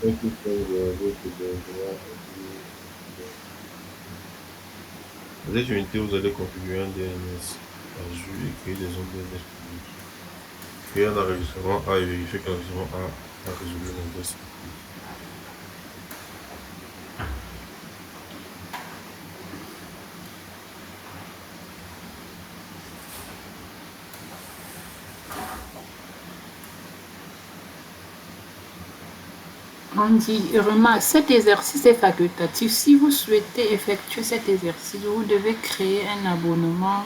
un qui fait votre hébergement Dans cette unité, vous allez configurer un DNS Azure et créer des zones DNS publiques. Créer un enregistrement A et vérifier que l'enregistrement A a résolu l'adresse IP. On dit, remarque, cet exercice est facultatif. Si vous souhaitez effectuer cet exercice, vous devez créer un abonnement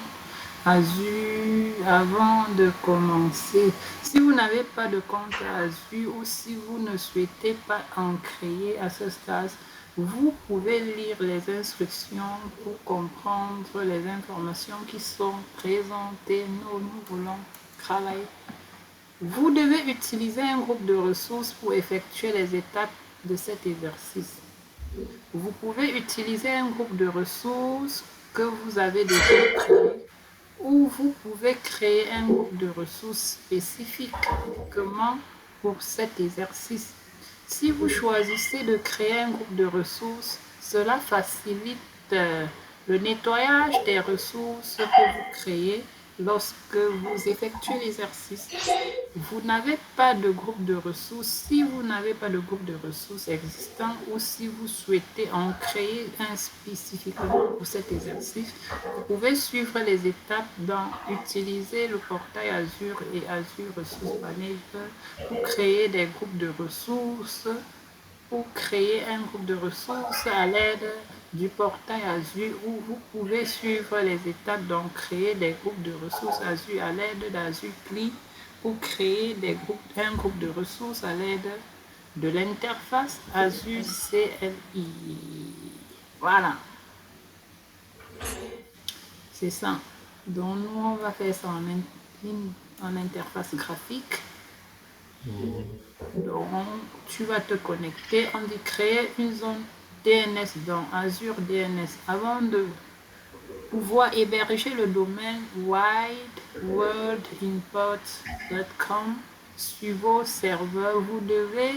Azure avant de commencer. Si vous n'avez pas de compte Azure ou si vous ne souhaitez pas en créer à ce stade, vous pouvez lire les instructions pour comprendre les informations qui sont présentées. Nous voulons travailler. Vous devez utiliser un groupe de ressources pour effectuer les étapes de cet exercice. Vous pouvez utiliser un groupe de ressources que vous avez déjà créé ou vous pouvez créer un groupe de ressources spécifiquement pour cet exercice. Si vous choisissez de créer un groupe de ressources, cela facilite le nettoyage des ressources que vous créez lorsque vous effectuez l'exercice. Vous n'avez pas de groupe de ressources. Si vous n'avez pas de groupe de ressources existant ou si vous souhaitez en créer un spécifiquement pour cet exercice, vous pouvez suivre les étapes dans utiliser le portail Azure et Azure Resource Manager pour créer des groupes de ressources, pour créer un groupe de ressources à l'aide du portail Azure où vous pouvez suivre les étapes dont créer des groupes de ressources Azure à l'aide d'Azure CLI pour créer un groupe de ressources à l'aide de l'interface Azure CLI. Voilà, c'est ça. Donc nous, on va faire ça en interface graphique. Mhm. Donc, tu vas te connecter. On dit créer une zone DNS dans Azure DNS avant de pouvoir héberger le domaine wideworldimports.com sur vos serveurs. Vous devez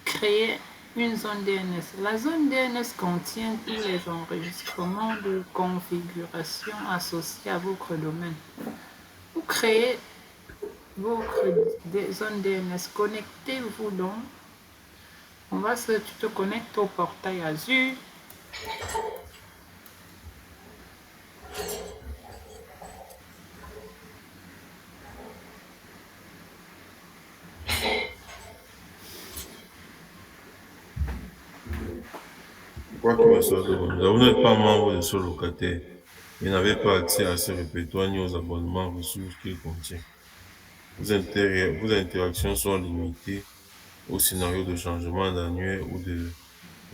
créer une zone DNS. La zone DNS contient tous les enregistrements de configuration associés à votre domaine. Pour créer votre zone DNS, connectez-vous donc. Tu te connectes au portail Azure. Pourquoi tu me sors de bon? Vous n'êtes pas membre de ce locataire et n'avez pas accès à ce répertoire ni aux abonnements ressources qu'il contient. Vos interactions sont limitées au scénario de changement d'annuaire ou de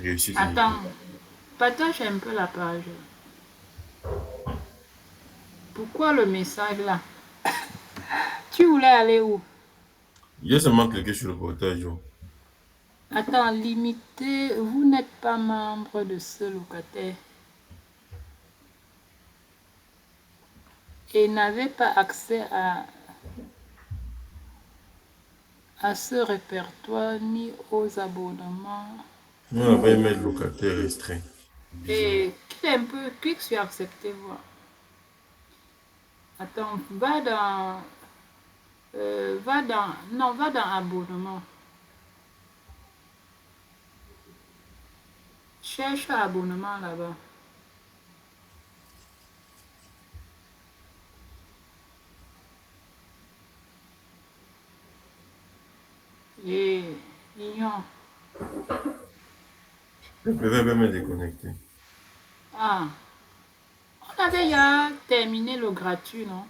réussite unique. Attends, partage un peu la page. Pourquoi le message là? Tu voulais aller où? Il y a seulement cliqué sur le portage. Oh. Attends, limité, vous n'êtes pas membre de ce locataire et n'avez pas accès à ce répertoire ni aux abonnements. Nous, on va mettre locataire restreint. Bizarre. Et clique sur accepter, voir. Attends, va dans abonnement. Cherche abonnement là-bas. Et Lyon. Je vais me déconnecter. Ah, on avait déjà terminé le gratuit, non?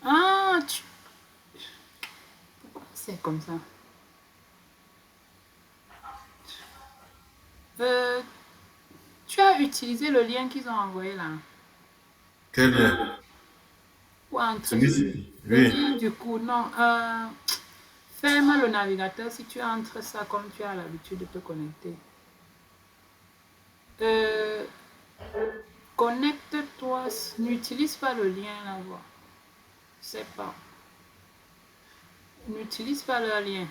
Ah, c'est comme ça. Euh, Tu as utilisé le lien qu'ils ont envoyé là Quel lien? pour entrer sur Celui-ci? le Oui. lien du coup. Non, ferme le navigateur si tu entres ça comme tu as l'habitude de te connecter. Euh, Connecte-toi, n'utilise pas le lien là-bas. C'est pas. N'utilise pas le lien.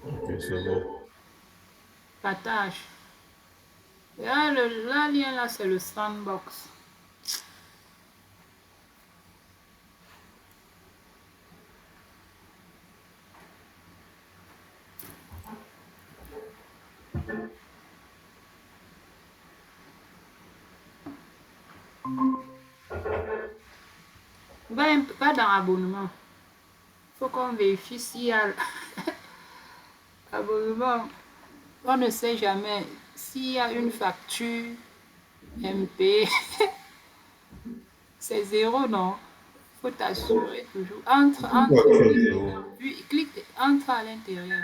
Ok, c'est bon. Partage. Là, le lien là, c'est le sandbox. Va dans abonnement. Faut qu'on vérifie s'il y a abonnement. On ne sait jamais s'il y a une facture MP. C'est zéro, non? Faut t'assurer toujours. Entre, Pourquoi tu as zéro? puis clique, entre à l'intérieur.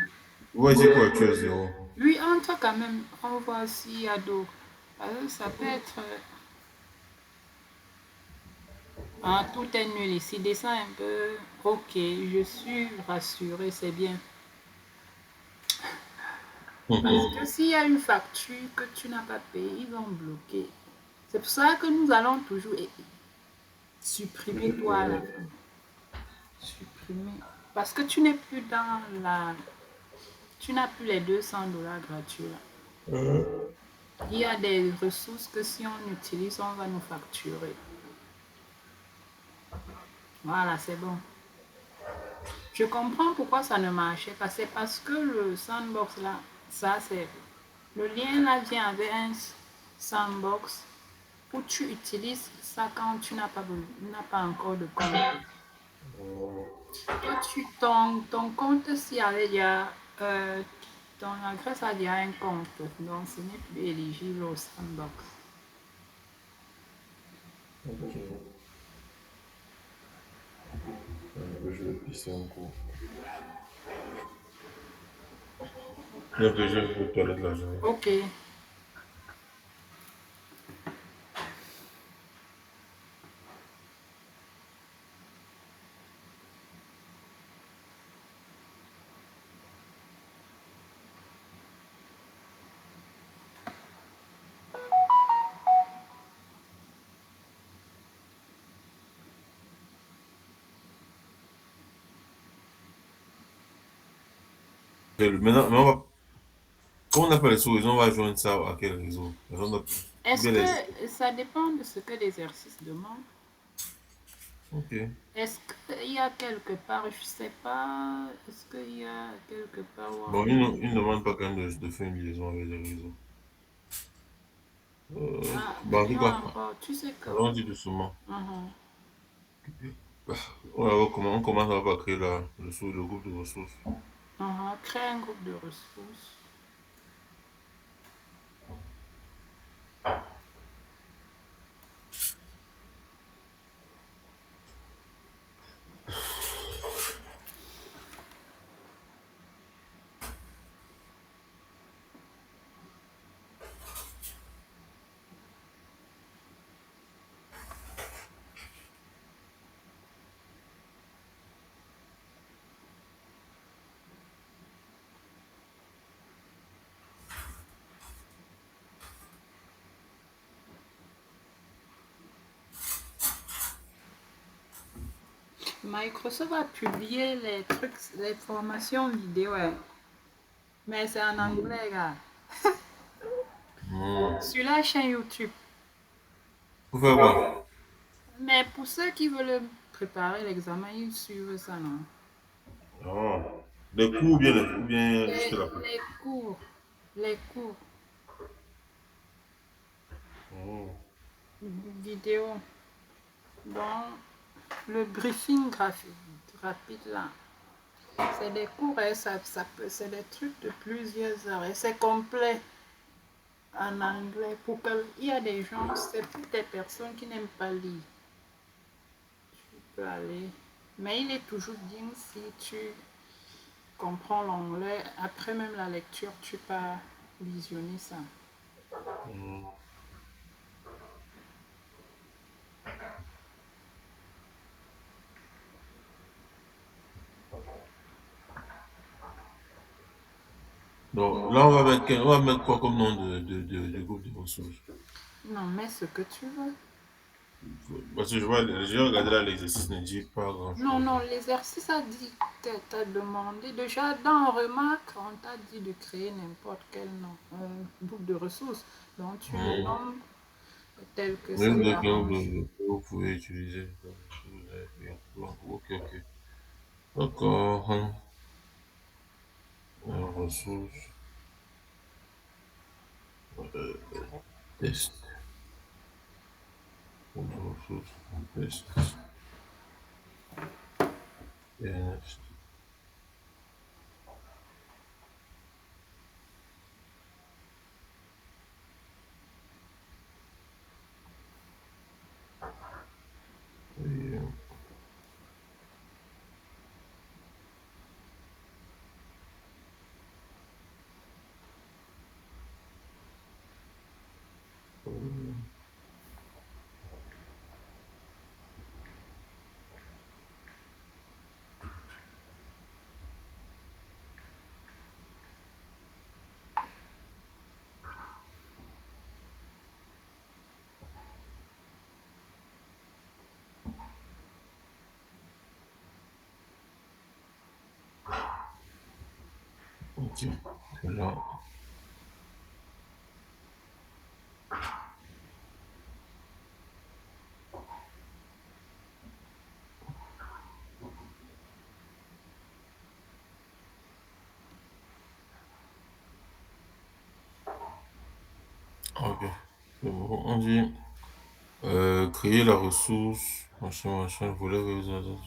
Ouais, c'est quoi tu as zéro? Oui, entre quand même. On voit s'il y a d'eau. Ça peut être. Ah, tout est nul ici. Descends un peu. Ok, je suis rassurée, c'est bien. Parce que s'il y a une facture que tu n'as pas payée, ils vont bloquer. C'est pour ça que nous allons toujours supprimer toi à la fin. Supprimer. Parce que tu n'es plus dans la. Tu n'as plus les $200 gratuits là. Il y a des ressources que si on utilise, on va nous facturer. Voilà, c'est bon. Je comprends pourquoi ça ne marchait pas. C'est parce que le sandbox là, ça c'est. Le lien là vient avec un sandbox où tu utilises ça quand tu n'as pas encore de compte. Toi, ton compte, s'il y avait déjà, ton adresse a déjà un compte, donc ce n'est plus éligible au sandbox. Ok. Je vais pisser un coup. Donc, je vais aux toilettes la journée. Ok. Maintenant, comment on appelle les sous-réseaux? On va joindre ça à quel réseau? Est-ce Bien les... que ça dépend de ce que l'exercice demande? Ok. Est-ce qu'il y a quelque part, je sais pas, est-ce qu'il y a quelque part où Bon, il ne demande pas quand même de faire une liaison avec les réseaux. Ah, Bon, en tout non cas, encore, tu sais que. allons-y doucement. Mhm, On commence par créer le groupe de ressources. Créer un groupe de ressources. Microsoft a publié les trucs, les formations vidéo, hein. Mais c'est en anglais, gars. Hmm. Sur la chaîne YouTube. Pour faire quoi? Mais pour ceux qui veulent préparer l'examen, ils suivent ça, non? Ah. Des cours ou bien juste la fin. Les cours. Les cours Hmm. vidéo. Bon, le briefing graphique rapide là. C'est des cours, et c'est des trucs de plusieurs heures. Et c'est complet en anglais. Il y a des gens, c'est pour des personnes qui n'aiment pas lire. Tu peux aller. Mais il est toujours bien si tu comprends l'anglais. Après même la lecture, tu peux visionner ça. Hmm. Donc là, on va mettre quoi comme nom de groupe de ressources? Non, mets ce que tu veux. Parce que je vois, j'ai regardé là, l'exercice ne dit pas Non, grand-chose. non, l'exercice a dit, t'as demandé, déjà dans remarque, on t'a dit de créer n'importe quel nom, un boucle de ressources. Donc tu le Hmm. nommes tel que Mais ça vous, t'arrange. vous pouvez utiliser. Vous avez fait. Bon, ok, ok. D'accord. Ressources, test. Ressources, test. DNS. Et, ok. C'est là. Ok. C'est bon. On dit créer la ressource, machin, machin, volet réseau.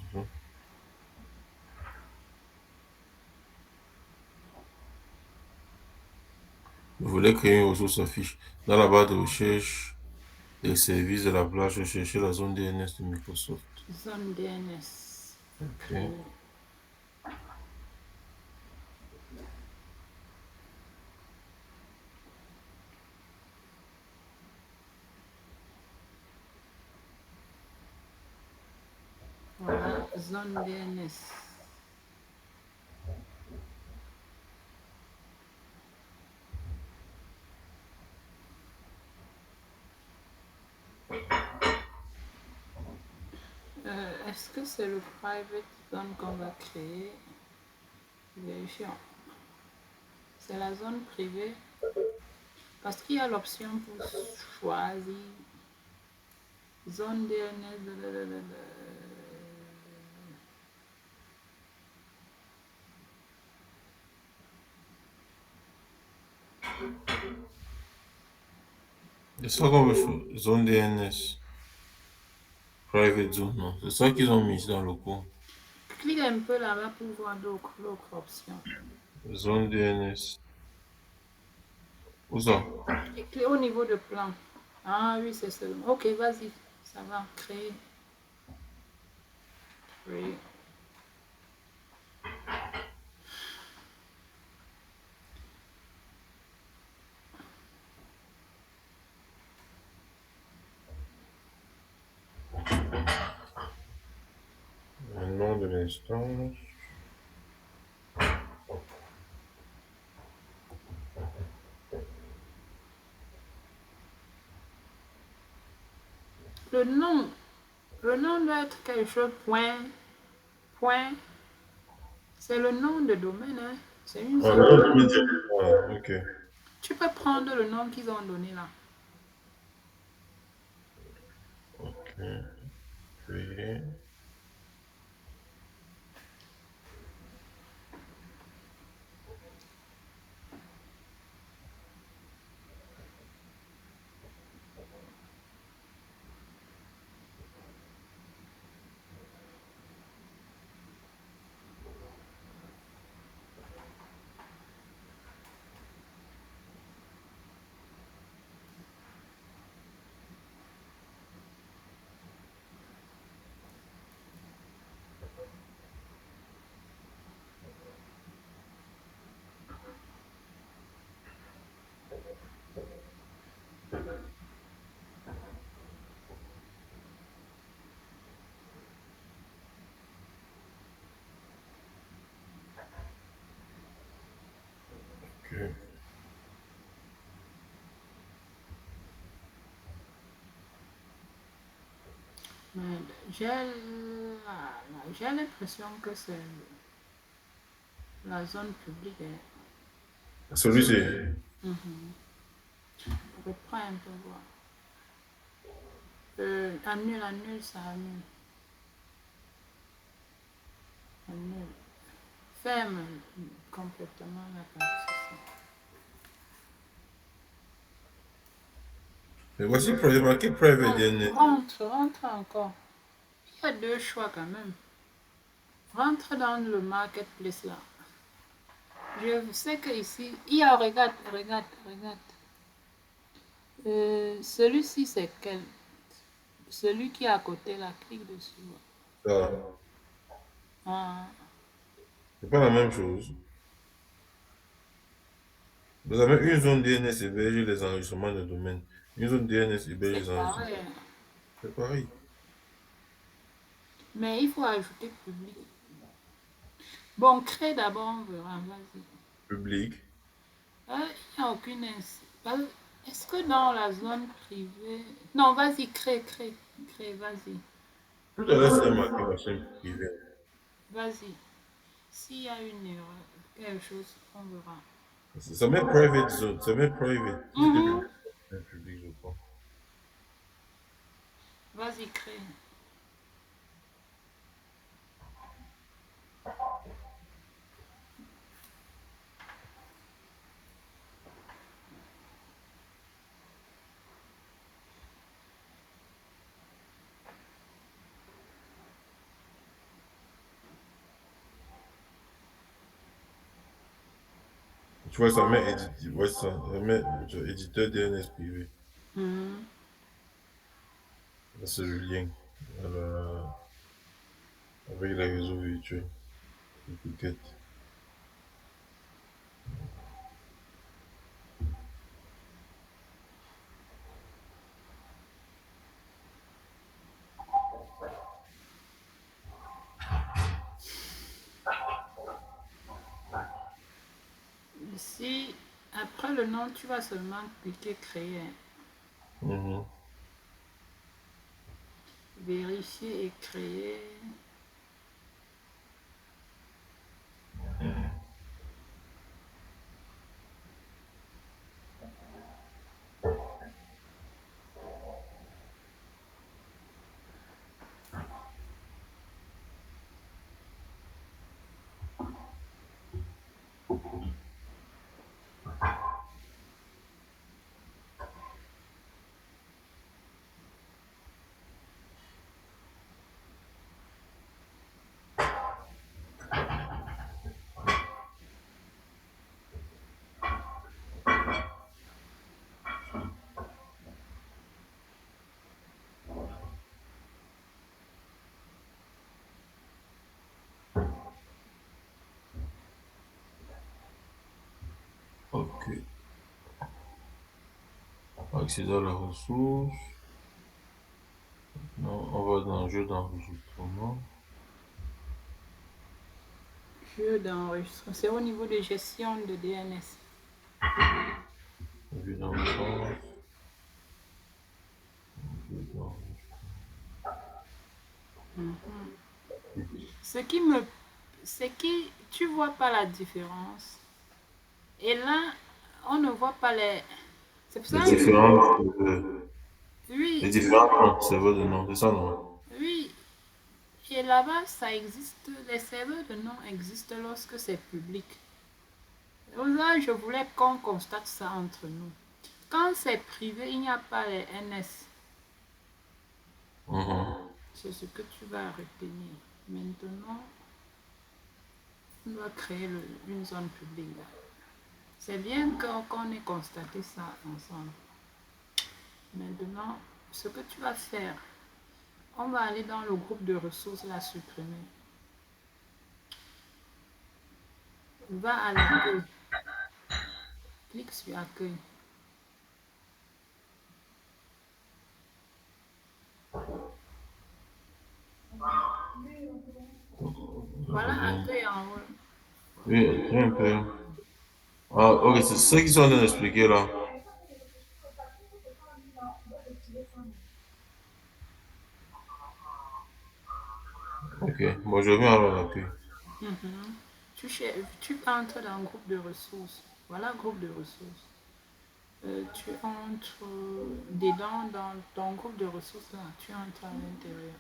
Vous voulez créer une ressource affiche. Dans la barre de recherche des services de la plage, recherchez la zone DNS de Microsoft. Zone DNS. Ok. Créer. Voilà, zone DNS. Est-ce que c'est le private zone qu'on va créer? Vérifions. C'est la zone privée. Parce qu'il y a l'option pour choisir zone DNS. C'est ça qu'on veut faire. Zone DNS. Private zone, non. C'est ça qu'ils ont mis dans le cours. Clique un peu là-bas pour voir d'autres options. Zone DNS. Où ça? Et clique au niveau de plan. Ah oui, c'est ça. Ok, vas-y. Ça va. Créer. Créer. Le nom de l'instance. Le nom. Le nom doit être quelque chose. Point. Point. C'est le nom de domaine. Hein. C'est une Ah, zone. non, je peux dire. Ah, ok. Tu peux prendre le nom qu'ils ont donné là. Ok. Créer. Mais j'ai l'impression que c'est la zone publique. Celui-ci. Reprends un peu voir. Annule, annule, ça annule. Annule. Ferme complètement la partie. Mais voici marqué Private DNS. Rentre, rentre encore. Il y a deux choix quand même. Rentre dans le marketplace là. Je sais que ici, il y a, regarde, regarde, regarde. Celui-ci, c'est quel? Celui qui est à côté là, clique dessus. Ça, Ah, c'est pas la même chose. Vous avez une zone DNS héberge les enregistrements de domaine. Une zone DNS héberge les c'est enregistrements. pareil. C'est pareil. Mais il faut ajouter public. Bon, crée d'abord, on verra. Vas-y. Public. Il n'y a aucune. Est-ce que dans la zone privée. Non, vas-y, crée, crée, crée, vas-y. Tout à l'heure, c'était marqué machine privée. Vas-y. S'il y a une erreur, quelque chose, on verra. Ça met private zone. Ça met private. Plus que Mhm. public, je crois. Vas-y, crée. Tu vois, ça met ouais, ça met éditeur DNS privé. Mhm. Là, c'est le lien avec les réseaux virtuels. Étiquette. Ici, après le nom, tu vas seulement cliquer créer. Mhm. Vérifier et créer. Ok. Accéder à la ressource. Non, on va dans le jeu d'enregistrement. Jeu d'enregistrement. C'est au niveau de gestion de DNS. Vue d'ensemble. Jeu d'enregistrement. Ce qui me. C'est que tu vois pas la différence. Et là, on ne voit pas les. C'est pour Les ça que. différents, Oui, les différents serveurs de nom, c'est ça, non? oui. Et là-bas, ça existe. Les serveurs de nom existent lorsque c'est public. Là, je voulais qu'on constate ça entre nous. Quand c'est privé, il n'y a pas les NS. Mhm. C'est ce que tu vas retenir. Maintenant, on doit créer une zone publique. C'est bien qu'on ait constaté ça ensemble. Maintenant, ce que tu vas faire, on va aller dans le groupe de ressources, la supprimer. Va à l'accueil. Clique sur accueil. Voilà accueil en haut. Oui, un peu. Ah, ok, c'est ça qu'ils sont en train d'expliquer là. Ok, bon, je viens alors à l'accueil. Mhm. Tu entres dans le groupe de ressources. Voilà, groupe de ressources. Tu entres dedans dans ton groupe de ressources là. Tu entres à l'intérieur.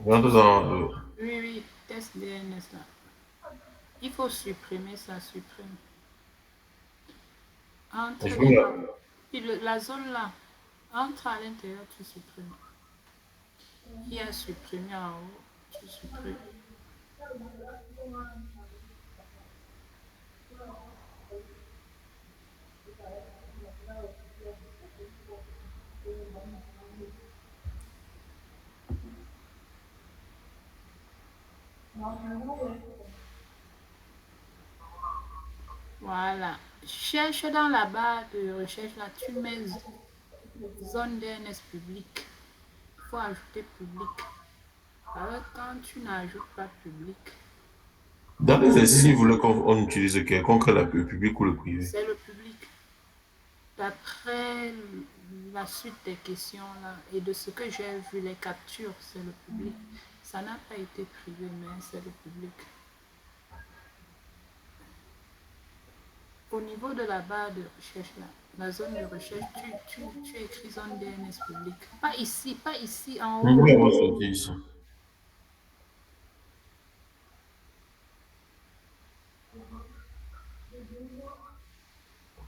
J'entre dans Oui, oui, test DNS là. Il faut supprimer ça, supprime. je Entre viens dedans. là. Puis la zone là, entre à l'intérieur, tu supprimes. Il y a supprimé en haut, tu supprimes. Voilà. Cherche dans la barre de recherche là, tu mets zone DNS public. Il faut ajouter public. Alors quand tu n'ajoutes pas public, Dans l'exercice, il voulait qu'on utilise quelconque, le public ou le privé. c'est le public. D'après la suite des questions là et de ce que j'ai vu, les captures, c'est le public. Ça n'a pas été privé, mais c'est le public. Au niveau de la barre de recherche là, la zone de recherche, tu écris zone DNS public. Pas ici en On haut. va sortir ici.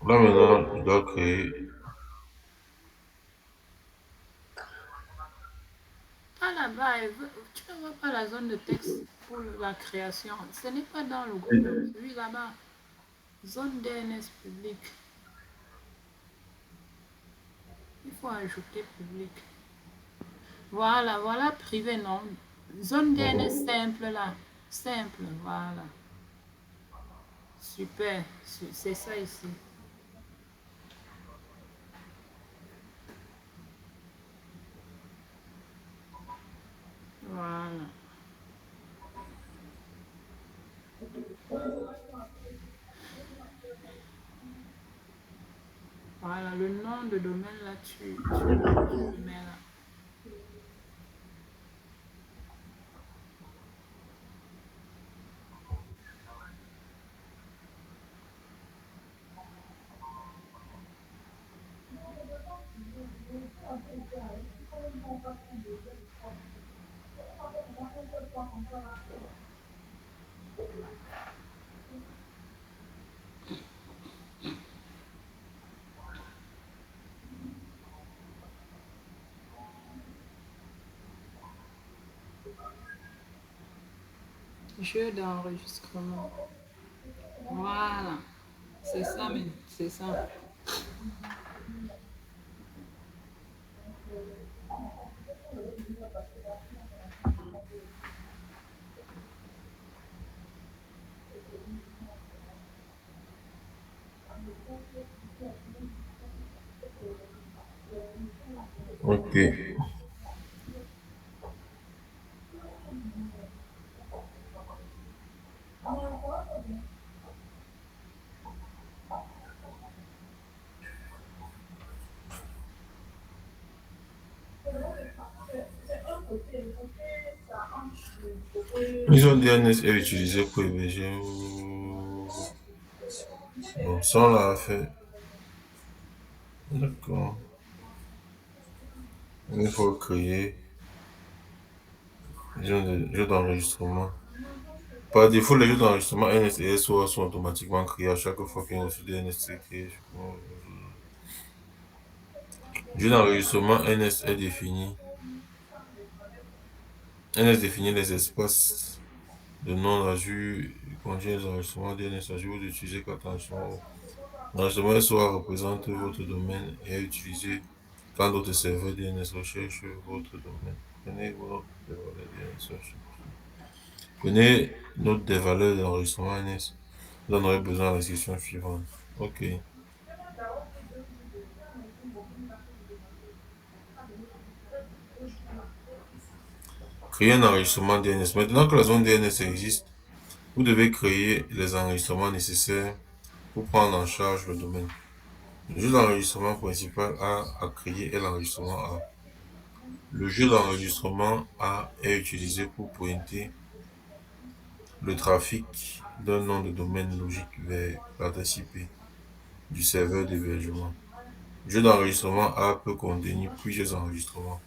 Là maintenant, je dois créer. Ah là-bas, tu ne vois pas la zone de texte pour la création. Ce n'est pas dans le groupe de oui là-bas. Zone DNS public. Il faut ajouter public. Voilà, voilà, privé, non. Zone DNS simple là. Simple, voilà. Super, c'est ça ici. Voilà. Voilà, le nom de domaine là, tu le mets là. Jeu d'enregistrement. Voilà. C'est ça, mais c'est ça. Ok. Ils ont DNS est utilisé pour héberger. Bon, ça on l'a fait. D'accord. Il faut créer jeu d'enregistrement. Par défaut, les jeux d'enregistrement NS et SOA sont automatiquement créés à chaque fois qu'un reçu DNS est créé. Jeu d'enregistrement NS est défini. NS définit les espaces de nom d'azur contient les enregistrements DNS à jour d'utiliser quand l'enregistrement SOA représente votre domaine et est utilisé quand d'autres serveurs DNS recherchent votre domaine. Prenez note des valeurs DNS. Prenez note des valeurs de l'enregistrement NS. Vous en aurez besoin à la section suivante. OK. Créer un enregistrement DNS. Maintenant que la zone DNS existe, vous devez créer les enregistrements nécessaires pour prendre en charge le domaine. Le jeu d'enregistrement principal à créer est l'enregistrement A. Le jeu d'enregistrement A est utilisé pour pointer le trafic d'un nom de domaine logique vers l'adresse IP du serveur d'hébergement. Le jeu d'enregistrement A peut contenir plusieurs enregistrements.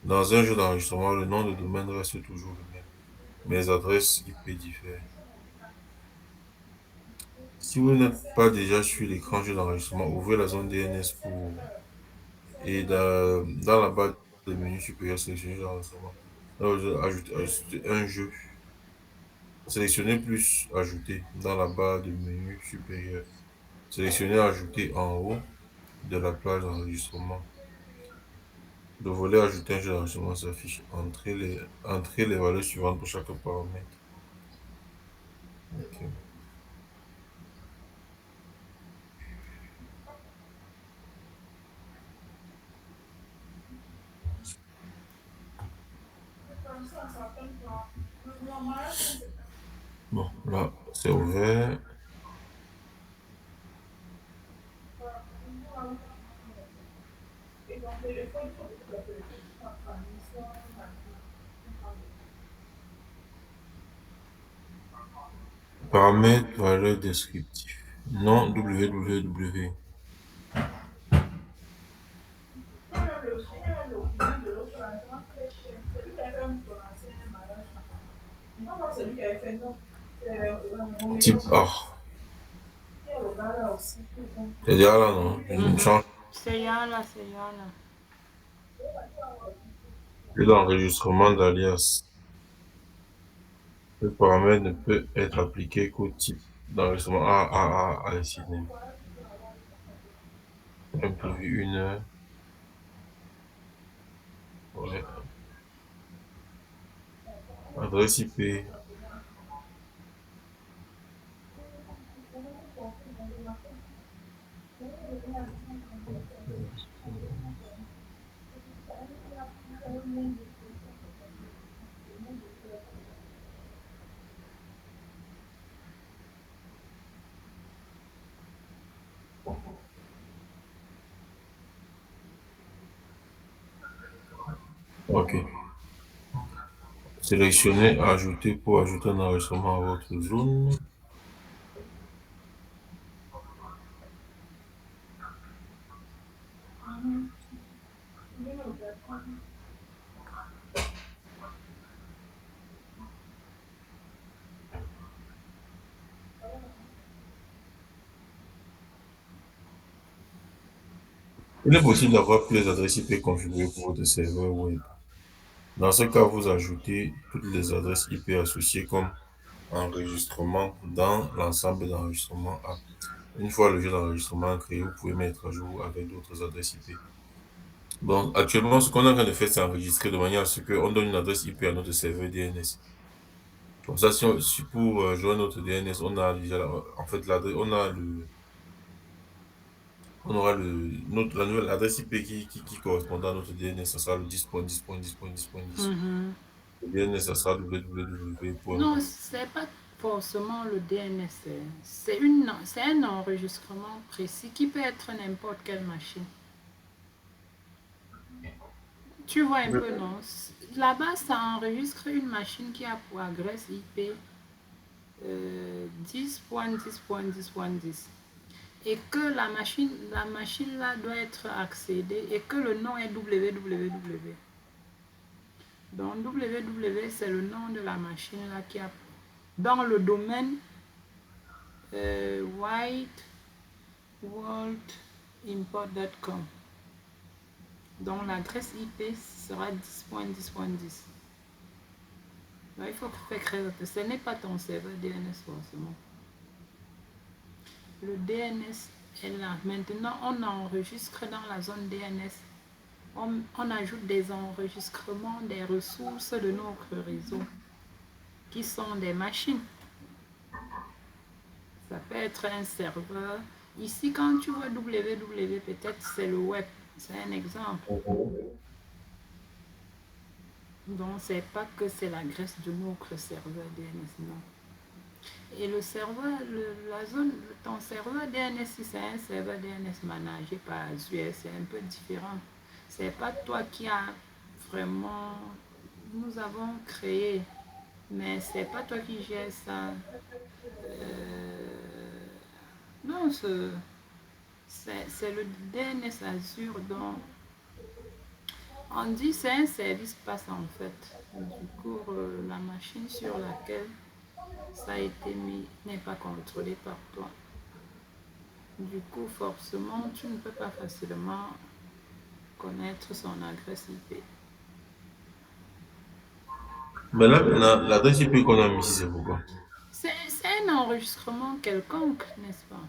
Dans un jeu d'enregistrement, le nom de domaine reste toujours le même, mais les adresses IP diffèrent. Si vous n'êtes pas déjà sur l'écran jeu d'enregistrement, ouvrez la zone DNS et dans la barre de menu supérieur, sélectionnez jeu d'enregistrement. Ajoutez un jeu. Sélectionnez plus ajouter dans la barre de menu supérieur. Sélectionnez ajouter en haut de la page d'enregistrement. Le volet ajouter un jeu d'enregistrement s'affiche. Entrez les valeurs suivantes pour chaque paramètre. Ok. Bon, là, c'est ouvert. Paramètres, valeur descriptif. Nom www. Type A. C'est déjà là, non? Je change C'est Yana, c'est Yana. l'enregistrement d'alias. Le paramètre ne peut être appliqué qu'au type d'enregistrement A assigné. Imprévu 1 heure. Ouais. Adresse IP. Ok. Sélectionnez ajouter pour ajouter un enregistrement à votre zone. Il est possible d'avoir plusieurs adresses IP configurées pour votre serveur web. Dans ce cas, vous ajoutez toutes les adresses IP associées comme enregistrement dans l'ensemble d'enregistrement A. Une fois le jeu d'enregistrement créé, vous pouvez mettre à jour avec d'autres adresses IP. Bon, actuellement, ce qu'on est en train de faire, c'est enregistrer de manière à ce qu'on donne une adresse IP à notre serveur DNS. Comme ça, si pour joindre notre DNS, on a déjà, en fait, l'adresse, on aura la nouvelle adresse IP qui correspond à notre DNS, ça sera le 10.10.10.10.10. Le DNS, ça sera www. Non, c'est pas forcément le DNS. C'est un enregistrement précis qui peut être n'importe quelle machine. Tu vois un peu, non? Là-bas, ça enregistre une machine qui a pour adresse IP 10.10.10.10. Et que la machine là doit être accédée et que le nom est www. Donc www, c'est le nom de la machine là qui a dans le domaine whiteworldimport.com. Donc l'adresse IP sera 10.10.10. Donc il faut faire très attention. Ce n'est pas ton serveur DNS forcément. Le DNS est là. Maintenant, on enregistre dans la zone DNS. On ajoute des enregistrements des ressources de notre réseau qui sont des machines. Ça peut être un serveur. Ici, quand tu vois www, peut-être c'est le web. C'est un exemple. Donc, c'est pas que c'est l'adresse de notre serveur DNS, non. Et le serveur, ton serveur DNS, si c'est un serveur DNS managé par Azure, c'est un peu différent. C'est pas toi qui as vraiment, nous avons créé, mais c'est pas toi qui gères ça. Non, c'est le DNS Azure dont on dit c'est un service pass en fait. Du coup, la machine sur laquelle ça a été mis n'est pas contrôlée par toi. Du coup, forcément, tu ne peux pas facilement connaître son adresse IP. Mais là, maintenant, l'adresse IP qu'on a mis ici, c'est pourquoi? C'est un enregistrement quelconque, n'est-ce pas?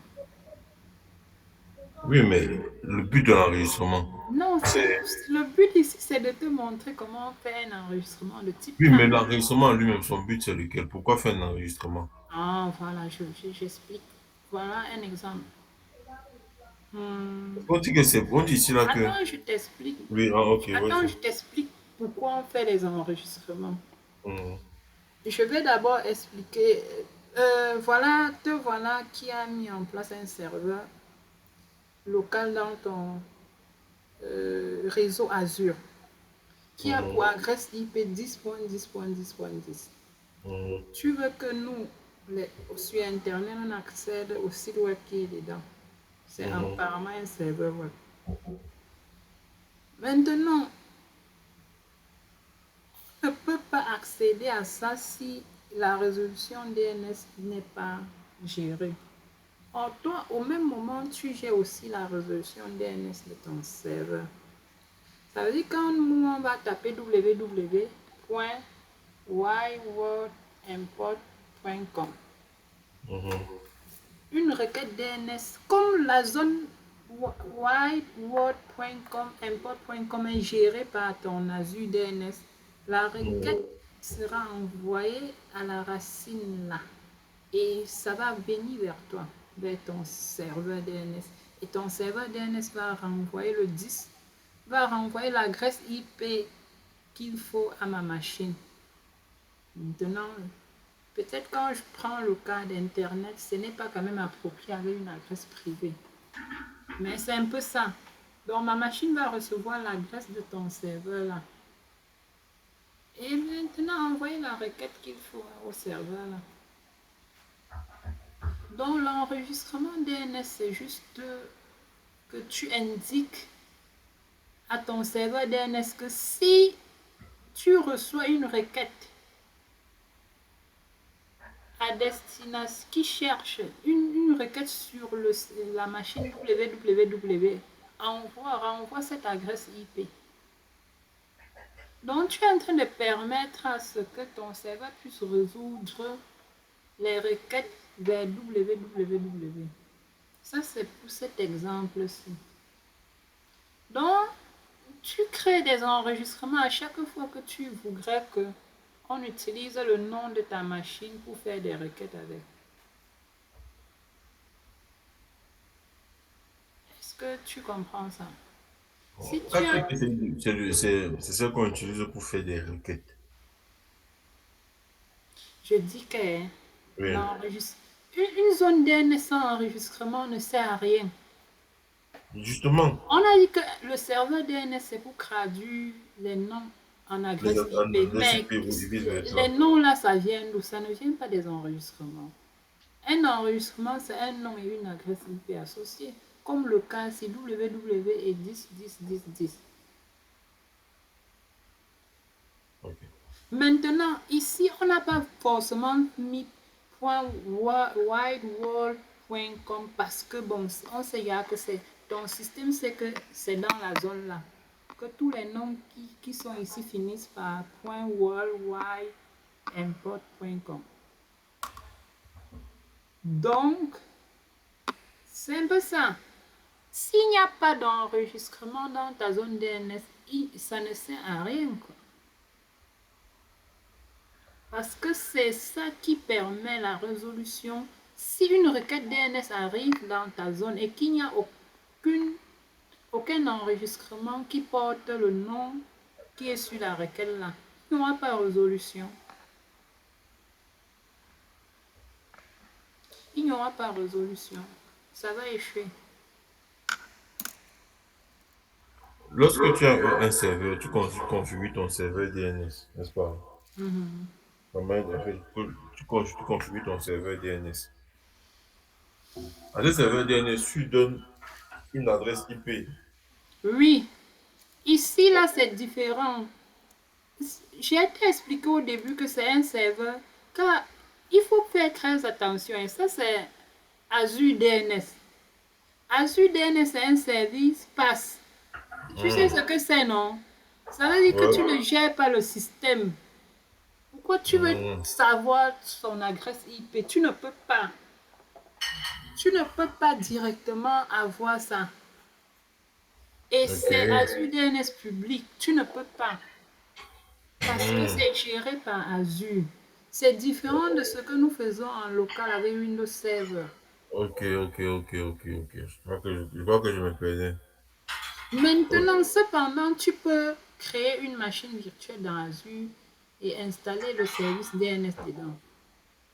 Oui, mais le but de l'enregistrement, Non, c'est... le but ici, c'est de te montrer comment faire un enregistrement de type Oui, mais PAN. l'enregistrement en lui-même, son but, c'est lequel? Pourquoi faire un enregistrement? Ah, voilà, j'explique. Voilà un exemple. Hmm. On dit que c'est... On dit ici là que... Attends, je t'explique. Oui, ah, ok, Attends, vas-y. je t'explique pourquoi on fait les enregistrements. Mhm, Je vais d'abord expliquer. Voilà, te voilà qui a mis en place un serveur local dans ton réseau Azure qui a mhm, pour adresse IP 10.10.10.10. mhm, Tu veux que nous, sur Internet, on accède au site web qui est dedans. C'est mhm, apparemment un serveur web. Maintenant, on ne peut pas accéder à ça si la résolution DNS n'est pas gérée. Or, toi, au même moment, tu gères aussi la résolution DNS de ton serveur. Ça veut dire quand nous, on va taper www.ywordImport.com, mhm, une requête DNS comme la zone wideword.com, import.com est gérée par ton Azure DNS, la mhm, requête sera envoyée à la racine là et ça va venir vers toi, vers ton serveur DNS. Et ton serveur DNS va renvoyer le disque, va renvoyer l'adresse IP qu'il faut à ma machine. Maintenant, peut-être quand je prends le cas d'Internet, ce n'est pas quand même approprié avec une adresse privée. Mais c'est un peu ça. Donc ma machine va recevoir l'adresse de ton serveur là. Et maintenant, envoyer la requête qu'il faut au serveur là. Donc l'enregistrement DNS, c'est juste que tu indiques à ton serveur DNS que si tu reçois une requête à destination qui cherche une requête sur la machine www, renvoie cette adresse IP. Donc tu es en train de permettre à ce que ton serveur puisse résoudre les requêtes vers www. Ça, c'est pour cet exemple-ci. Donc, tu crées des enregistrements à chaque fois que tu voudrais que on utilise le nom de ta machine pour faire des requêtes avec. Est-ce que tu comprends ça? Si quand tu tu as, dis que c'est ce qu'on utilise pour faire des requêtes. je dis que Oui. l'enregistrement, une zone DNS sans enregistrement ne sert à rien. Justement, On a dit que le serveur DNS c'est pour traduire les noms en les adresse IP, adresses mais IP ou les vice-versa. noms là, ça vient d'où? Ça ne vient pas des enregistrements. Un enregistrement, c'est un nom et une adresse IP associés, comme le cas si www est 10 10 10 10. Ok. Maintenant, ici, on n'a pas forcément mis .wideworld.com parce que bon, on sait que c'est ton système, c'est que c'est dans la zone là. Que tous les noms qui sont ici finissent par .worldwideimport.com. Donc, c'est un peu ça. S'il n'y a pas d'enregistrement dans ta zone DNS, ça ne sert à rien, quoi. Parce que c'est ça qui permet la résolution. Si une requête DNS arrive dans ta zone et qu'il n'y a aucun enregistrement qui porte le nom qui est sur la requête là, il n'y aura pas de résolution. Il n'y aura pas de résolution. Ça va échouer. lorsque tu as un serveur, tu configures ton serveur DNS, n'est-ce pas? Mhm. En fait, tu configures ton serveur DNS. À ce serveur DNS, tu donnes une adresse IP. Oui, ici, là, c'est différent. J'ai été expliqué au début que c'est un serveur, car il faut faire très attention. Et ça, c'est Azure DNS. Azure DNS, c'est un service pass. Tu sais ce Hmm. que c'est, non? Ça veut dire que tu Ouais. ne gères pas le système. Pourquoi tu veux Hmm. savoir son adresse IP? Tu ne peux pas. Tu ne peux pas directement avoir ça. Et Ok. c'est Azure DNS public. Tu ne peux pas. Parce que Hmm. c'est géré par Azure. C'est différent de ce que nous faisons en local avec Windows Server. Ok. Je crois que je me connais. Ok. Maintenant, cependant, tu peux créer une machine virtuelle dans Azure et installer le service DNS dedans.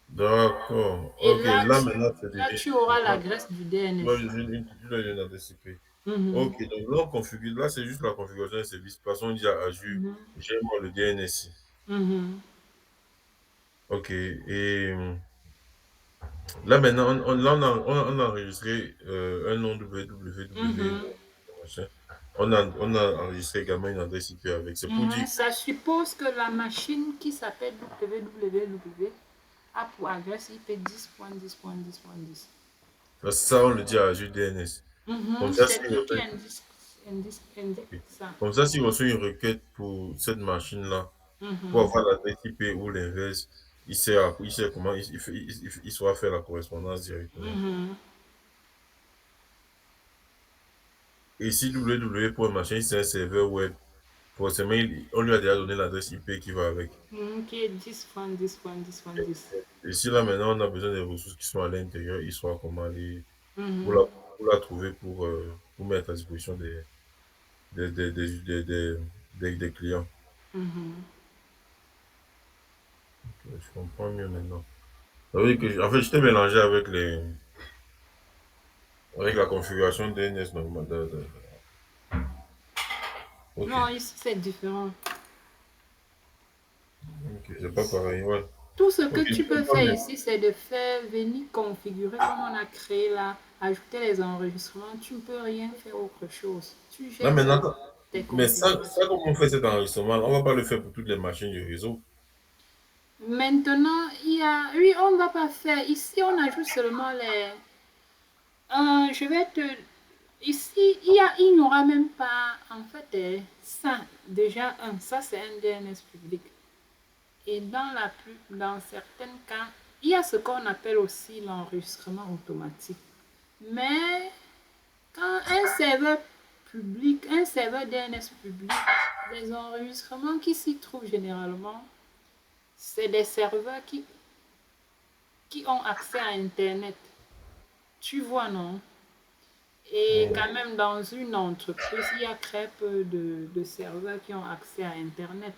D'accord. Et Ok, là maintenant, c'est là, devenu. tu auras Là, l'adresse du tu dois DNS. utiliser une adresse IP. Mhm, Ok, donc là, on configure. Là, c'est juste la configuration d'un service. Passons dit à Azure. mhm, Gère-moi le DNS. mhm, Ok, et là maintenant, on a enregistré un nom www. mhm, Machin. On a enregistré également une adresse IP avec. C'est pour mhm. dire, Ça suppose que la machine qui s'appelle www a pour adresse IP 10.10.10.10. ça, on le dit à Azure DNS. Comme ça, C'est lui qui indique ok. ça. Comme ça, si on reçoit une requête pour cette machine-là, pour Mhm, avoir l'adresse IP ou l'inverse, il sait comment il saura faire la correspondance directement. mhm, Et si www pour un machin, c'est un serveur web, forcément, on lui a déjà donné l'adresse IP qui va avec. mhm, qui est 10.10.10.10. Et si là maintenant on a besoin des ressources qui sont à l'intérieur, il saura comment aller pour Mhm, la trouver pour mettre à disposition des clients. mhm. Je comprends mieux maintenant. Ça veut dire que, en fait, je t'ai mélangé avec la configuration DNS normale. Ok, Non, ici c'est différent. ok, c'est pas pareil, ouais. Tout ce que Ok, je tu peux comprends faire mieux. ici, c'est de faire venir configurer comme on a créé là, ajouter les enregistrements. Tu ne peux rien faire autre chose. Tu Là gères maintenant, seulement tes mais ça, configurations. comment on fait cet enregistrement? On va pas le faire pour toutes les machines du réseau. Maintenant, oui, on ne va pas faire. Ici, on ajoute seulement les. Je vais te. Ici, il n'y aura même pas. En fait, ça, déjà, ça c'est un DNS public. Et dans certains cas, il y a ce qu'on appelle aussi l'enregistrement automatique. Mais quand un serveur DNS public, les enregistrements qui s'y trouvent généralement, c'est des serveurs qui ont accès à Internet. Tu vois, non? Et Hmm. quand même, dans une entreprise, il y a très peu de serveurs qui ont accès à Internet.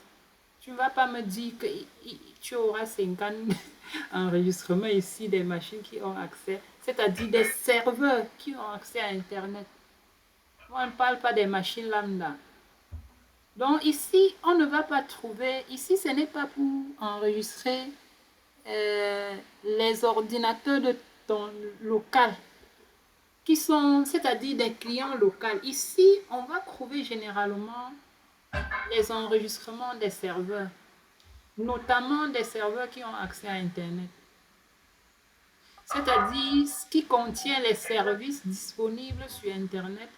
Tu ne vas pas me dire que tu auras 50 enregistrements ici des machines qui ont accès, c'est-à-dire des serveurs qui ont accès à Internet. Moi, on ne parle pas des machines lambda. Donc ici, on ne va pas trouver, ici, ce n'est pas pour enregistrer les ordinateurs de ton local, qui sont, c'est-à-dire des clients locaux. Ici, on va trouver généralement les enregistrements des serveurs, notamment des serveurs qui ont accès à Internet. C'est-à-dire ce qui contient les services disponibles sur Internet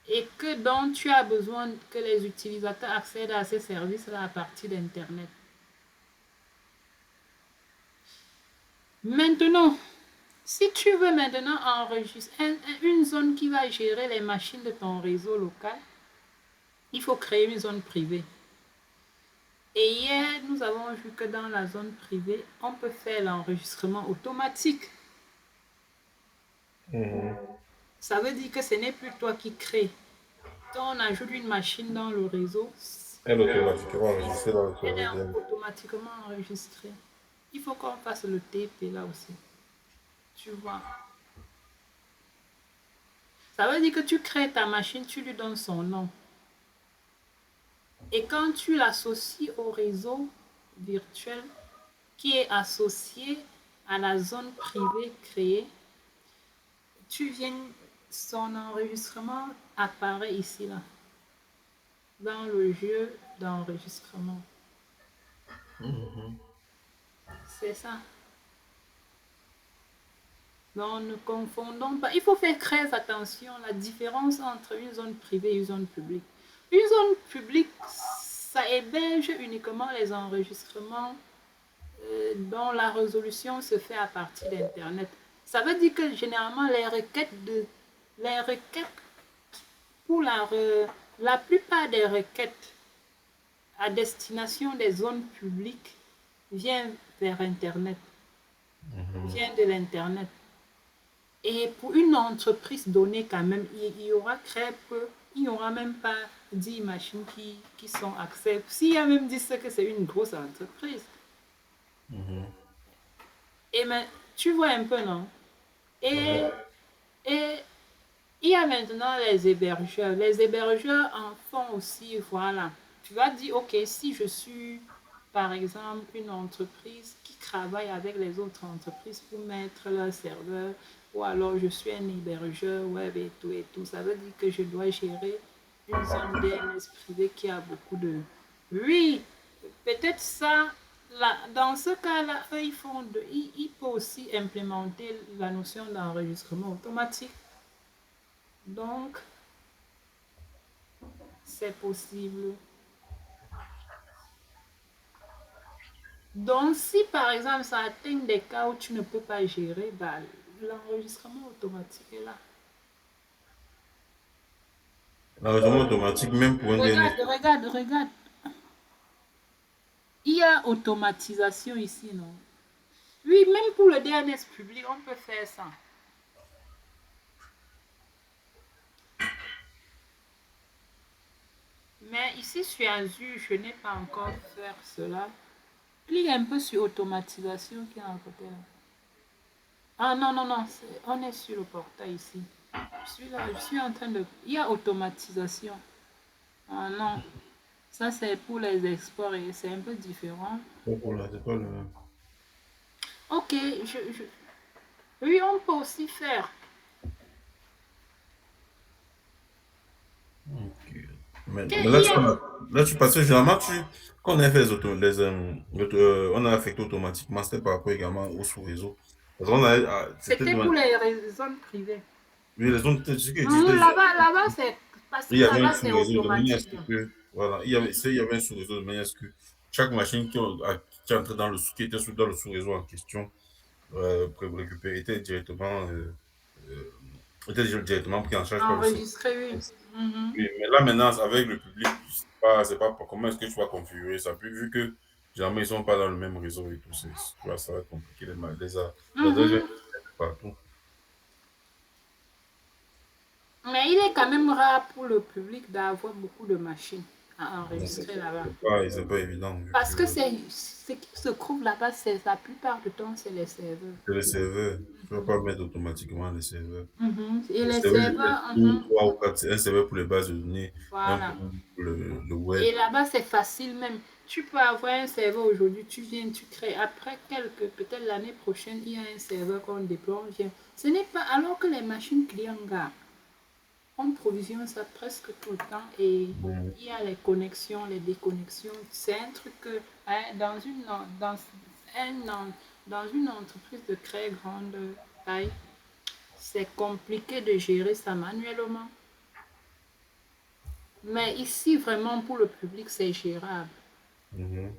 et que dont tu as besoin que les utilisateurs accèdent à ces services-là à partir d'Internet. Maintenant, si tu veux maintenant enregistrer une zone qui va gérer les machines de ton réseau local, il faut créer une zone privée. Et hier, nous avons vu que dans la zone privée, on peut faire l'enregistrement automatique. Mhm. Ça veut dire que ce n'est plus toi qui crée. Quand on ajoute une machine dans le réseau, Elle est automatiquement enregistrée dans le elle serveur est DNS. automatiquement enregistrée. Il faut qu'on fasse le TP là aussi. Tu vois. Ça veut dire que tu crées ta machine, tu lui donnes son nom. Et quand tu l'associes au réseau virtuel qui est associé à la zone privée créée, tu viens, son enregistrement apparaît ici, là, dans le jeu d'enregistrement. C'est ça. Donc, ne confondons pas. Il faut faire très attention à la différence entre une zone privée et une zone publique. Une zone publique, ça héberge uniquement les enregistrements dont la résolution se fait à partir d'Internet. Ça veut dire que généralement, les requêtes pour la plupart des requêtes à destination des zones publiques viennent vers Internet, viennent de l'Internet. Et pour une entreprise donnée, quand même, il y aura très peu, il n'y aura même pas 10 machines qui sont accès. S'il y a même 10, c'est que c'est une grosse entreprise. Et mais, tu vois un peu, non? Et, et il y a maintenant les hébergeurs. Les hébergeurs en font aussi, voilà. Tu vas dire, OK, si je suis, par exemple, une entreprise qui travaille avec les autres entreprises pour mettre leur serveur, ou alors je suis un hébergeur web et tout, ça veut dire que je dois gérer une zone DNS privée qui a beaucoup de... Oui, peut-être ça, là, dans ce cas-là, eux, ils peuvent aussi implémenter la notion d'enregistrement automatique. Donc, c'est possible. Donc, si par exemple ça atteint des cas où tu ne peux pas gérer, bah, l'enregistrement automatique est là. L'enregistrement automatique, même pour un DNS. Regarde. Il y a automatisation ici, non? Oui, même pour le DNS public, on peut faire ça. Mais ici sur Azure, je n'ai pas encore fait cela. Clique un peu sur automatisation qui est à côté là. Ah non, on est sur le portail ici. Je suis là, je suis en train de... Il y a automatisation. Ah non, ça c'est pour les exports et c'est un peu différent. C'est pas le même. Ok, oui, on peut aussi faire. Ok. Mais Il là, y a... là, tu passes généralement, quand on a fait on a affecté automatiquement, c'était par rapport également au sous-réseau. Parce qu'on a, c'était C'était pour les raisons privées. oui, les zones, ce que je disais, Là-bas, c'est... Parce il que y avait un là-bas, c'est sous-réseau de manière à ce automatique. que, voilà, il y avait un sous-réseau de manière à ce que chaque machine qui entrait qui était dans le sous-réseau en question, récupérée, euh, était directement pris en charge par le sous. Enregistré, oui. Mhm. Oui, mais là maintenant, avec le public, c'est pas comment est-ce que tu vas configurer ça. Puis vu que jamais ils sont pas dans le même réseau et tout, tu vois, ça va être compliqué. Les adresses viennent Mhm. partout. Mais il est quand même rare pour le public d'avoir beaucoup de machines à Donc, enregistrer là-bas. c'est pas évident vu Parce que que c'est ce qui se trouve là-bas, c'est la plupart du temps, c'est les serveurs. c'est les serveurs. Tu vas pas mettre automatiquement les serveurs. Mhm. Et Les les serveurs, je mets serveurs, deux, mhm, trois ou quatre. Un serveur pour les bases de données, un voilà. pour le web. Et là-bas, c'est facile même. Tu peux avoir un serveur aujourd'hui, tu viens, tu crées. Après peut-être l'année prochaine, il y a un serveur qu'on déploie, on vient. Ce n'est pas alors que les machines clients gardent. On provisionne ça presque tout le temps et Mhm. il y a les connexions, les déconnexions. C'est un truc que hein, dans une entreprise de très grande taille, c'est compliqué de gérer ça manuellement. Mais ici, vraiment, pour le public, c'est gérable. Mhm.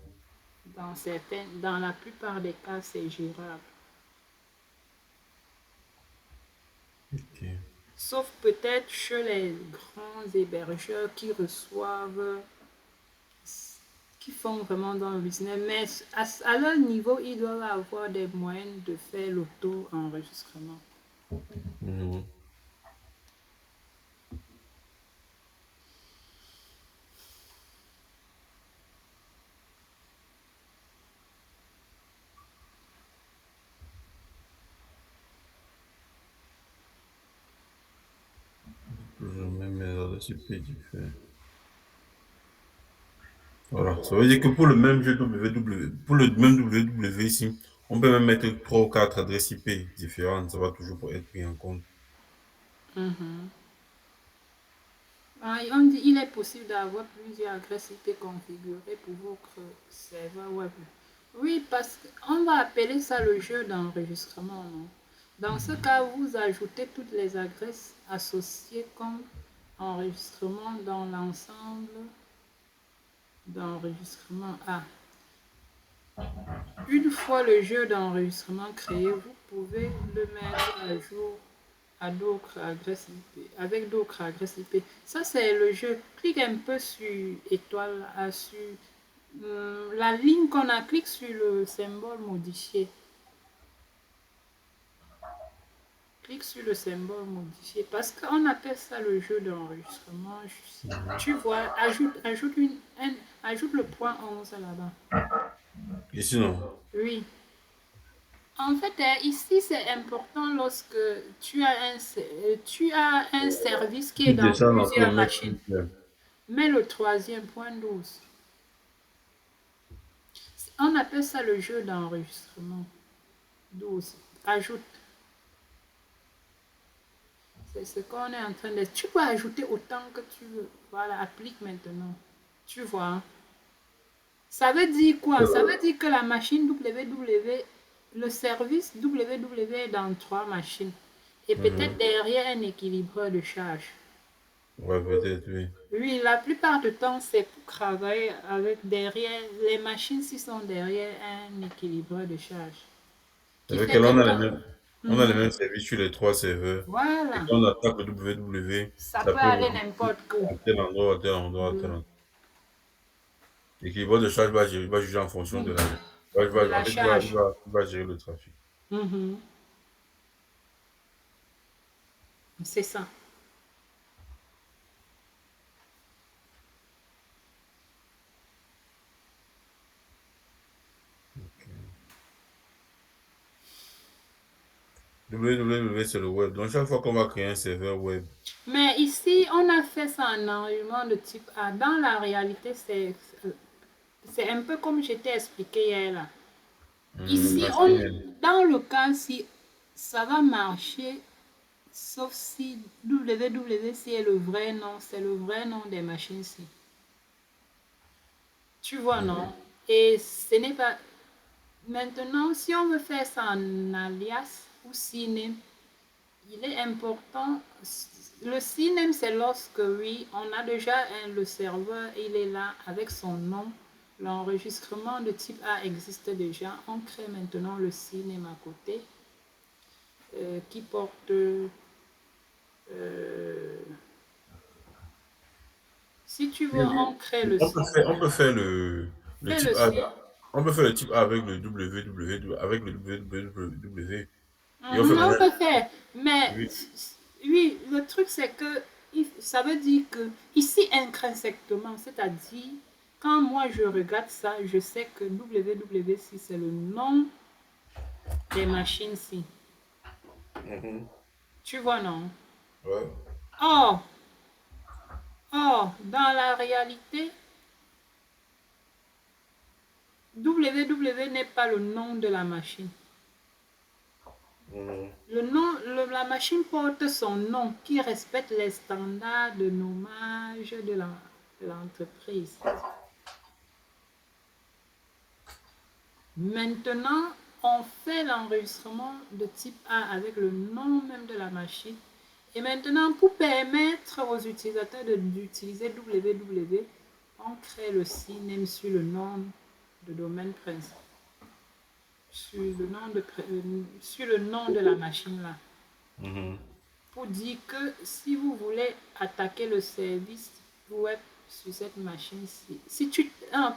Dans la plupart des cas, c'est gérable. Ok. Sauf peut-être chez les grands hébergeurs qui font vraiment dans le business. Mais à leur niveau, ils doivent avoir des moyens de faire l'auto-enregistrement. Mhm. participer, différents. Voilà. Ça veut dire que pour le même jeu www, pour le même www ici, on peut même mettre 3 ou 4 adresses IP différentes. Ça va toujours être pris en compte. Mhm. On dit il est possible d'avoir plusieurs adresses IP configurées pour votre serveur web. Oui, parce qu'on va appeler ça le jeu d'enregistrement, non? Dans ce cas, vous ajoutez toutes les adresses associées comme enregistrement dans l'ensemble d'enregistrement A. Une fois le jeu d'enregistrement créé, vous pouvez le mettre à jour à d'autres adresses IP, avec d'autres adresses IP. Ça, c'est le jeu. Clique un peu sur étoile, sur la ligne qu'on a, clique sur le symbole modifié. Clique sur le symbole modifié parce qu'on appelle ça le jeu d'enregistrement. Tu vois, ajoute le point 11 là-bas. Ici, non. Oui. En fait, ici, c'est important lorsque tu as un service qui est Tu dans descends dans plusieurs kilomètres. machines. Mets le troisième point 12. On appelle ça le jeu d'enregistrement. 12. Ajoute. C'est ce qu'on est en train de... Tu peux ajouter autant que tu veux. Voilà, applique maintenant. Tu vois. Hein? Ça veut dire quoi? Ça veut dire que la machine www, le service www est dans 3 machines. Et peut-être derrière un équilibreur de charge. Ouais, peut-être, oui. Oui, la plupart du temps, c'est pour travailler avec derrière, les machines qui sont derrière un équilibreur de charge. Qui Avec fait elle, que quand... on a les Mhm. mêmes services sur les 3 serveurs. Et Voilà, quand on attaque le www, ça ça peut peut aller venir n'importe où. à tel endroit, à tel endroit, à tel endroit. L'équilibre de charge va juger en fonction de la. De la En fait, charge. il va gérer le trafic. Mhm. C'est ça. www, c'est le web. Donc, chaque fois qu'on va créer un serveur web, Mais ici, on a fait ça en environnement de type A. Dans la réalité, c'est un peu comme je t'ai expliqué hier là. Ici, machine, dans le cas si ça va marcher, sauf si wwc est le vrai nom, c'est le vrai nom des machines-ci. Tu vois, non? Et ce n'est pas... Maintenant, si on veut faire ça en alias ou synonyme, il est important. Le synonyme, c'est lorsque, oui, on a déjà le serveur, il est là avec son nom. L'enregistrement de type A existe déjà. On crée maintenant le synonyme à côté qui porte... si tu veux, on crée le on peut faire le fais type le A. synonyme. On peut faire le type A avec le www, avec le www. Et on fait Mhm, on maintenant. peut faire, mais Oui. oui, le truc c'est que ça veut dire que ici intrinsèquement, c'est-à-dire quand moi je regarde ça, je sais que www6 c'est le nom des machines-ci. Tu vois, non? Ouais. Or, dans la réalité, www n'est pas le nom de la machine. La machine porte son nom qui respecte les standards de nommage de l'entreprise. Maintenant, on fait l'enregistrement de type A avec le nom même de la machine. Et maintenant, pour permettre aux utilisateurs d'utiliser www, on crée le synonyme sur le nom de domaine principal, sur le nom de la machine là. Pour dire que si vous voulez attaquer le service web sur cette machine-ci,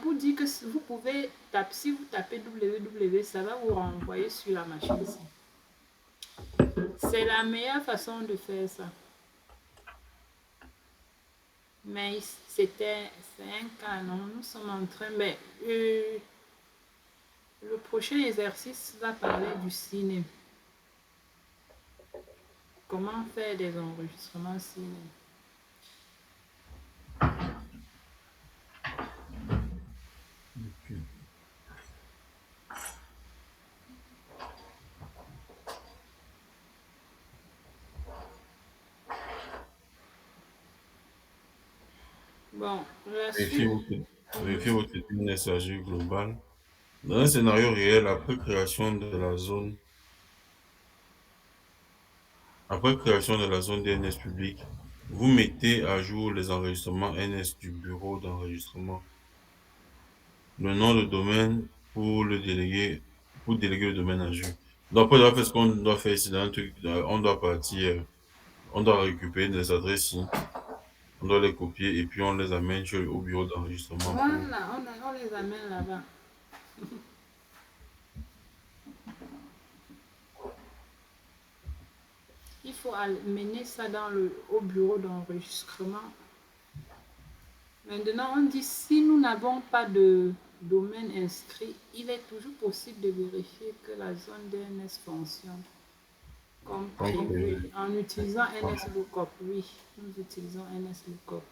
pour dire que si vous tapez www, ça va vous renvoyer sur la machine-ci. C'est la meilleure façon de faire ça. Mais c'est un cas, non? Nous sommes en train, mais le prochain exercice va parler du cinéma. Comment faire des enregistrements cinéma. Bon, la Vérifiez suite. votre, Mhm. vérifiez votre messagerie globale. Dans un scénario réel, après création de la zone DNS publique, vous mettez à jour les enregistrements NS du bureau d'enregistrement, le nom de domaine pour déléguer le domaine à jour. Donc, après, ce qu'on doit faire, c'est un truc, on doit partir, on doit récupérer les adresses ici, on doit les copier et puis on les amène au bureau d'enregistrement pour. Voilà, on les amène là-bas. Il faut mener ça au bureau d'enregistrement. Maintenant, on dit si nous n'avons pas de domaine inscrit, il est toujours possible de vérifier que la zone DNS fonctionne comme Donc, prévu en utilisant NSLOOKUP. Oui, nous utilisons NSLOOKUP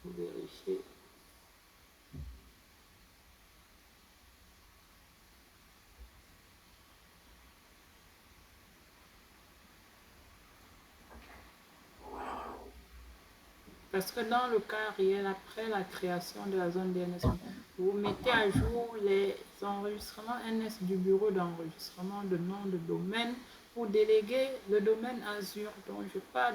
pour vérifier. Parce que dans le cas réel, après la création de la zone DNS, vous mettez à jour les enregistrements NS du bureau d'enregistrement de nom de domaine pour déléguer le domaine Azure. Donc, je pars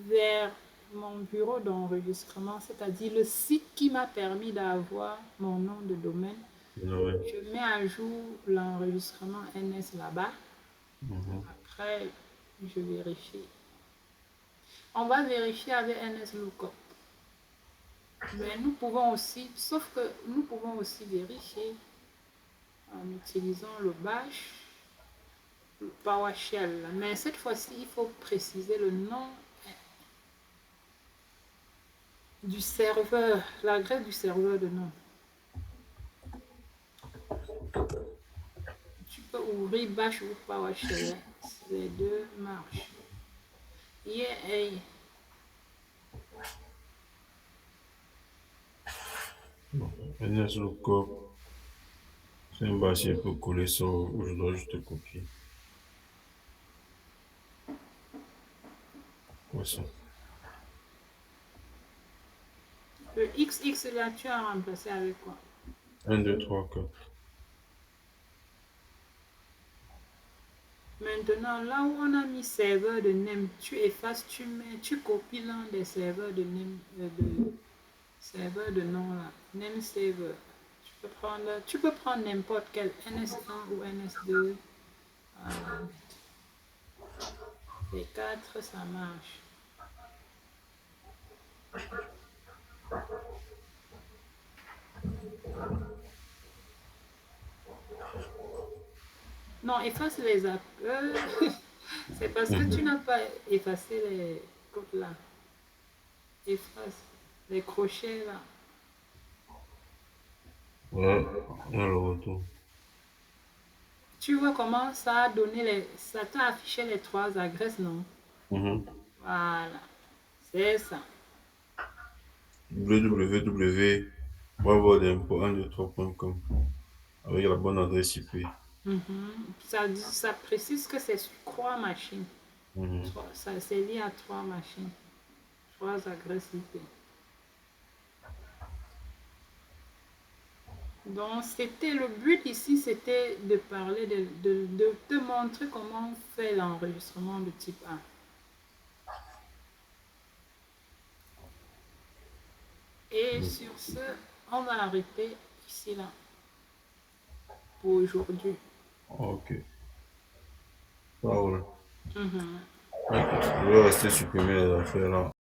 vers mon bureau d'enregistrement, c'est-à-dire le site qui m'a permis d'avoir mon nom de domaine. ouais. Je mets à jour l'enregistrement NS là-bas. Mhm. Après, je vérifie. On va vérifier avec NSLOOKUP. Mais nous pouvons aussi, sauf que nous pouvons aussi vérifier en utilisant le bash, le PowerShell. Mais cette fois-ci, il faut préciser le nom du serveur, l'adresse du serveur de nom. Tu peux ouvrir bash ou PowerShell. Les deux marchent. Yeah, Bon. NS Lookup, c'est un bâché pour coller ça où je dois juste copier. Quoi ça? le XX là, tu as remplacé avec quoi? 1, 2, 3, 4. Maintenant, là où on a mis serveur de name, tu effaces, tu copies l'un des serveurs de name, serveur de nom là, name server. Tu peux prendre n'importe quel NS1 ou NS2. Euh, les quatre, ça marche. Non, efface les appels. C'est parce que tu n'as pas effacé les côtes là. Efface les crochets là. Ouais, là le retour. Tu vois comment ça a donné ça t'a affiché les trois adresses, non? Mhm. Voilà, c'est ça. www.wordimpo123.com avec la bonne adresse IP. Ça précise que c'est sur trois machines. Mhm. Ça, c'est lié à trois machines, trois adresses IP. Donc, le but ici, c'était de parler, de te montrer comment on fait l'enregistrement de type A. Et sur ce, on va arrêter ici là pour aujourd'hui. Ok. Parole. Mhm. Je vais rester supprimer les affaires là.